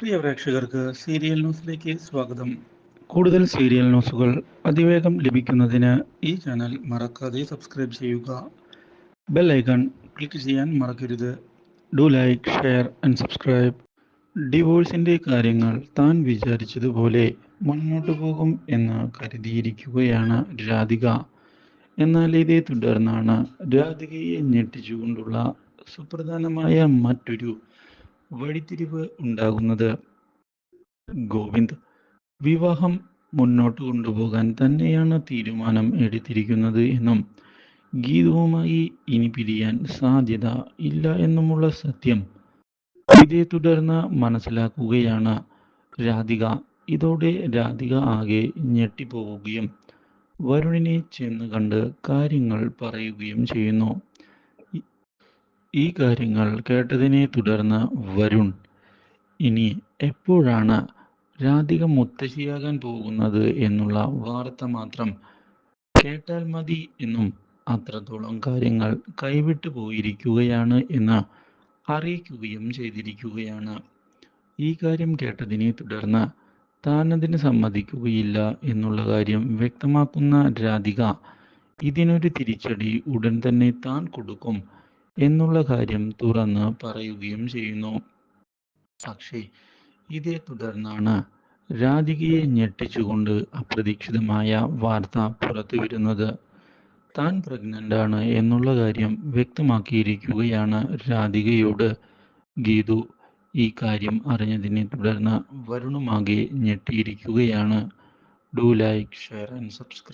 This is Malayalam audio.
പ്രിയ പ്രേക്ഷകർക്ക് സീരിയൽ ന്യൂസിലേക്ക് സ്വാഗതം. കൂടുതൽ സീരിയൽ ന്യൂസുകൾ അതിവേഗം ലഭിക്കുന്നതിന് ഈ ചാനൽ മറക്കാതെ സബ്സ്ക്രൈബ് ചെയ്യുക. ബെൽ ഐക്കൺ ക്ലിക്ക് ചെയ്യാൻ മറക്കരുത്. Do like, share and subscribe. ഡിവോഴ്സിന്റെ കാര്യങ്ങൾ താൻ വിചാരിച്ചതുപോലെ മുന്നോട്ടു പോകും എന്ന് കരുതിയിരിക്കുകയാണ് രാധിക. എന്നാൽ ഇതേ തുടർന്നാണ് രാധികയെ ഞെട്ടിച്ചുകൊണ്ടുള്ള സുപ്രധാനമായ മറ്റൊരു വഴിത്തിരിവ് ഉണ്ടാകുന്നത്. ഗോവിന്ദ് വിവാഹം മുന്നോട്ട് കൊണ്ടുപോകാൻ തന്നെയാണ് തീരുമാനം എടുത്തിരിക്കുന്നത് എന്നും ഗീതവുമായി ഇനി പിരിയാൻ സാധ്യത ഇല്ല എന്നുമുള്ള സത്യം ഇതേ തുടർന്ന് മനസ്സിലാക്കുകയാണ് രാധിക. ഇതോടെ രാധിക ആകെ ഞെട്ടിപ്പോവുകയും വരുണിനെ ചെന്ന് കണ്ട് കാര്യങ്ങൾ പറയുകയും ചെയ്യുന്നു. ഈ- ഈ കാര്യങ്ങൾ കേട്ടതിനെ തുടർന്ന് വരുൺ ഇനി എപ്പോഴാണ് രാധിക മുത്തശ്ശിയാകാൻ പോകുന്നത് എന്നുള്ള വാർത്ത മാത്രം കേട്ടാൽ മതി എന്നും അത്രത്തോളം കാര്യങ്ങൾ കൈവിട്ടു പോയിരിക്കുകയാണ് എന്ന് അറിയിക്കുകയും ചെയ്തിരിക്കുകയാണ്. ഈ കാര്യം കേട്ടതിനെ തുടർന്ന് താൻ അതിന് സമ്മതിക്കുകയില്ല എന്നുള്ള കാര്യം വ്യക്തമാക്കുന്ന രാധിക ഇതിനൊരു തിരിച്ചടി ഉടൻ തന്നെ താൻ കൊടുക്കും എന്നുള്ള കാര്യം തുറന്ന് പറയുകയും ചെയ്യുന്നു. പക്ഷേ ഇതേ തുടർന്നാണ് രാധികയെ ഞെട്ടിച്ചുകൊണ്ട് അപ്രതീക്ഷിതമായ വാർത്ത പുറത്തുവരുന്നത്. താൻ പ്രഗ്നന്റ് ആണ് എന്നുള്ള കാര്യം വ്യക്തമാക്കിയിരിക്കുകയാണ് രാധികയോട് ഗീതു. ഈ കാര്യം അറിഞ്ഞതിനെ തുടർന്ന് വരുണുമാകെ ഞെട്ടിയിരിക്കുകയാണ്. Do like, share and subscribe.